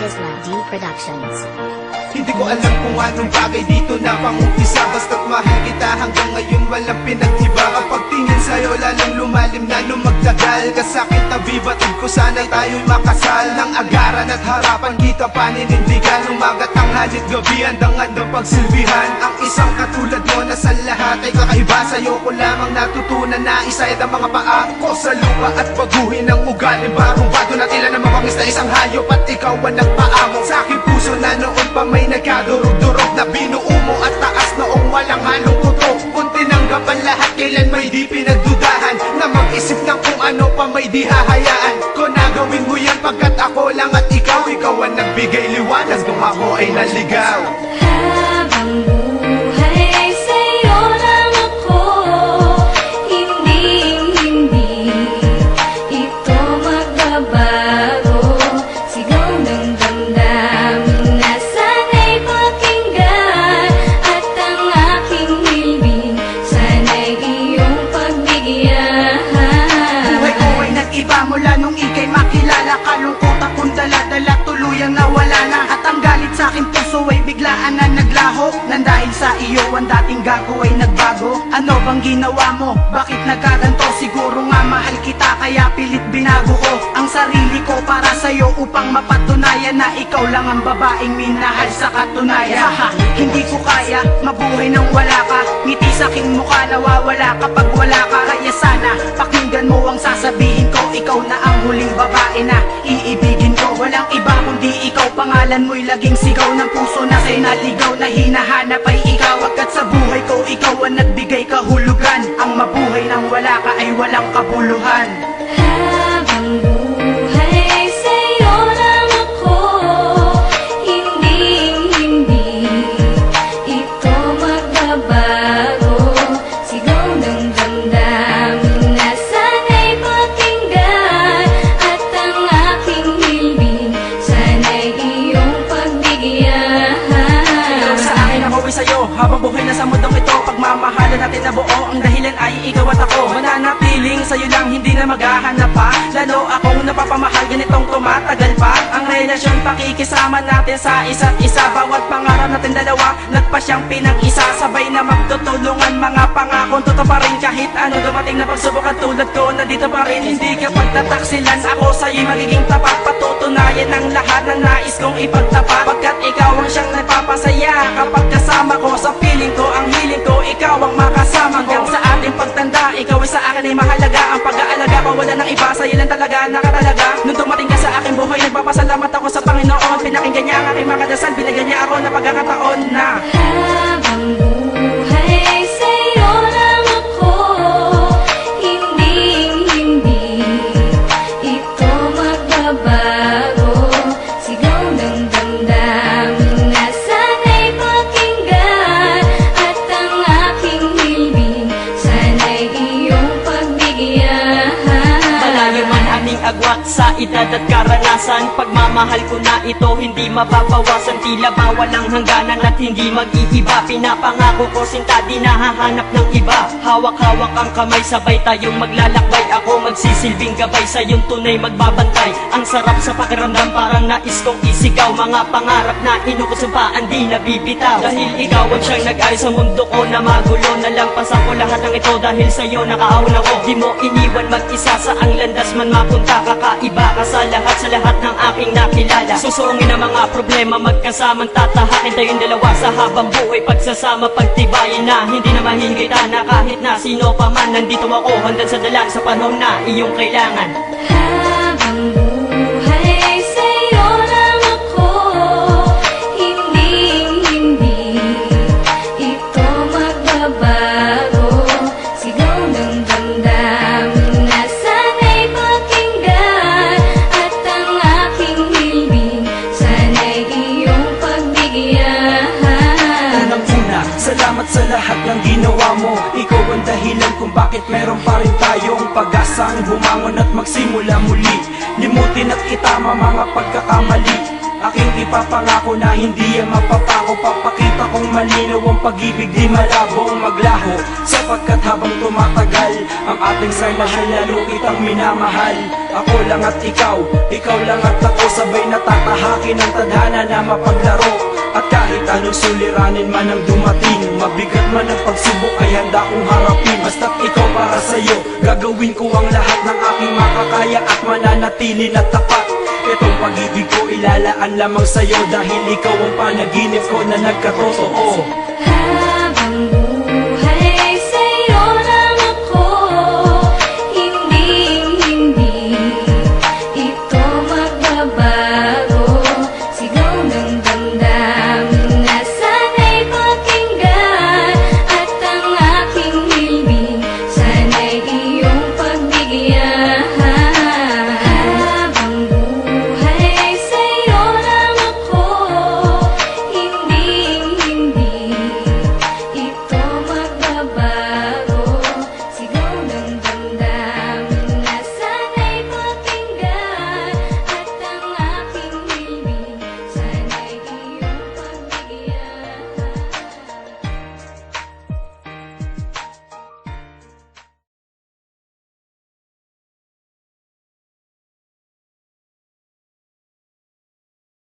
Isla D Productions. Hindi ko alam kung anong bagay dito na pang-umpisa, basta't mahal kita hanggang ngayon walang pinag-iba. Kapag tingin sa'yo lalong lumalim na nung magtagal ka sa'kin tabi, batid ko sana'y tayo'y makasal. Nang agaran at harapan kita paninindigan, umaga't tanghalit gabi handang-handang pagsilbihan. Ang isang katulad mo na sa lahat ay kakaiba, sa'yo ko lamang natutunan na isayad ang mga paa ko sa lupa at baguhin ang ugali. Bagong-bago na tila na mawangis na isang hayop at ikaw ang nagpaamong sa aking puso na noon pa may nagkadurog-durog na binuo mo at taas noong walang halong kutok. Kung tinanggap ang lahat, kailan may di pinagdudahan na mag-isip ng kung ano pa may di hahayaan ko na gawin mo yan pagkat ako lang at ikaw ang nagbigay liwanag nung ako ay naligaw. Habang buhay sa'yo lang ako, hindi ito magbabago. Sigaw ng damdamin na sana'y pakinggan, at ang aking hilbing sana'y iyong pagbigyan. Buhay ko ay nag-iba mula nung ika'y makilala. Kalungkot akong dala-dala, tuluyang nawala na. At ang galit sa aking puso ay biglaan na naglaho, nang dahil sa iyo ang dating gago ay nagbago. Ano bang ginawa mo? Bakit nagkaganto? Siguro nga mahal kita kaya pilit binago ko ang sarili ko para sa'yo upang mapatunayan na ikaw lang ang babaeng minahal sa katunayan. Haha, hindi ko kaya mabuhay nang wala ka. Ngiti sa aking mukha nawawala kapag wala ka. Kaya sana pakinggan mo ang sasabihin ko, ikaw na ang huling babae na iibigin ko. Walang iba kundi ikaw, pangalan mo'y laging sigaw ng puso na sa'y naligaw. Na hinahanap ay ikaw, agad sa buhay ko ikaw ang nagbigay kahulugan. Ang mabuhay nang wala ka ay walang kabuluhan. Habang buhay sa'yo lang ako, hindi ito magbabago. Sigaw ng damdamin na sana'y pakinggan, at ang aking hilbing sana'y iyong pagbigyan. Ikaw sa akin, ako ay sa'yo. Habang buhay na sa mundong ito, pagmamahalan natin na buo, ang dahilan ay ikaw at ako. Mananapiling sa'yo lang, hindi na maghahanap pa. Lalo akong napapamahal, ganitong tumatagal pa. Ang relasyon, pakikisama natin sa isa't isa. Bawat pangarap natin dalawa, nagpa siyang pinag-isa. Sabay na magtutulungan, mga pangakong totoo pa rin. Kahit ano dumating na pagsubok at tulad ko, nandito pa rin. Hindi ka pagtataksilan, ako sa'yo'y magiging tapat. Patutunayan ang lahat ng nais kong ipagtapat. Pagkat ikaw ang siyang nagpapasaya kapag kasama ko. Sa feeling ko, ang hiling ko, ikaw ang makasama ko. Hanggang sa ating pagtanda, ikaw ay sa akin ay mahalaga. Ang pag-aalaga ko, wala nang iba, sa'yo lang talaga, nakatalaga. Nung dumating ka sa aking buhay, nagpapasalamat ako sa Panginoon. Pinakinggan niya ang aking mga dasal, binigyan niya ako ng pagkakataon na Habang buhay sa'yo lang ako, hindi ito magbabago. Sigaw ng damdamin na sana'y pakinggan, at ang aking hilbing sana'y iyong pagbigyan. Malayo man aming agwat sa edad at karanasan, pagmamahal ko na ito hindi mababawasan. Tila ba walang hangganan at hindi mag-iiba. Pinapangako ko sinta di nahahanap ng iba. Hawak-hawak ang kamay, sabay tayong maglalakbay. Ako magsisilbing gabay, sa'yong tunay magbabantay. Ang sarap sa pakiramdam, parang nais kong isigaw. Mga pangarap na inukusumpaan di nabibitaw. Dahil ikaw ang siyang nag-ayos sa mundo ko na magulo. Nalampasan ko lahat ng ito dahil sa'yo nakaahon ako. Di mo iniwan mag-isa, sa ang landas man mapunta. Kakaiba ka sa lahat ng aking nakilala. Susungin ang mga problema, magkasamang tatahakin tayong dalawa sa habang buhay. Pagsasama, pagtibayin na hindi na mahihigita na kahit na sino pa man. Nandito ako hanggang sa dalang sa panahon na iyong kailangan. Habang buhay sa'yo lang ako, hindi ito magbabago. Sigaw ng damdamin na sana'y pakinggan, at ang aking hilbing sana'y iyong pagbigyan. Unang-una, salamat sa lahat ng ginawa mo. Ikaw ang dahilan kung bakit meron pa rin tayong pag-asang bumangon at magsimula muli. Limutin at itama mga pagkakamali. Aking ipapangako na hindi yan mapapako. Papakita akong malinaw ang pag-ibig di malabong maglaho Sapagkat habang tumatagal ang ating relasyon lalo kitang minamahal Ako lang at ikaw lang at ako sabay natatahakin ng tadhana na mapaglaro At kahit anong suliranin man ang dumating Mabigat man ang pagsubok ay handa kong harapin Basta't ikaw para sa'yo Gagawin ko ang lahat ng aking makakaya At mananatili na tapat Itong pag-ibig ko ilalaan lamang sa'yo Dahil ikaw ang panaginip ko na nagkatotoo